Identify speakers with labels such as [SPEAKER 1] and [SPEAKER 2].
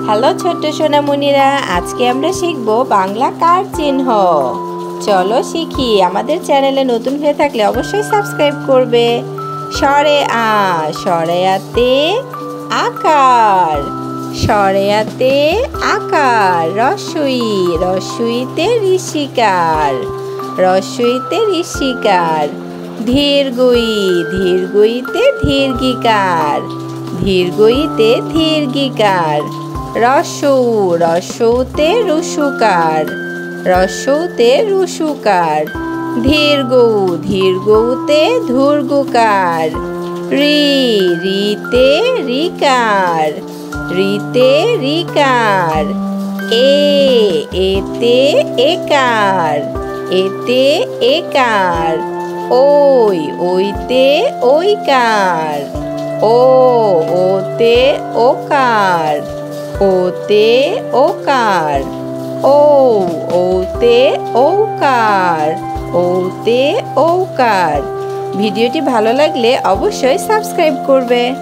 [SPEAKER 1] Hello ছোট্ট সোনামণিরা, আজকে আমরা শিখব বাংলা কার চিহ্ন। চলো শিখি। আমাদের চ্যানেলে নতুন হয়ে থাকলে অবশ্যই সাবস্ক্রাইব করবে। সরে আ, সরে আতে আকার, সরে আতে আকার। রস্বই, রস্বইতে ঋষিকার, রস্বইতে ঋষিকার। ধীরগই, ধীরগইতে দীর্ঘিকার, দীর্ঘইতে দীর্ঘিকার। রস্যৌ, রস্যৌতে রুসুকার, রস্যৌতে রুসুকার। ধীরগৌ, ধীরগৌতে ধূর্গুকার। ঋ, ঋতে ঋকার, ঋতে ঋকার। এ, এতে একার, এতে একার। ওই, ওইতে ঐকার, ও, ওতে ওকার, ওতে ওকার। ও, ওতে ঔকার, ওতে ঔকার। ভিডিওটি ভালো লাগলে অবশ্যই সাবস্ক্রাইব করবে।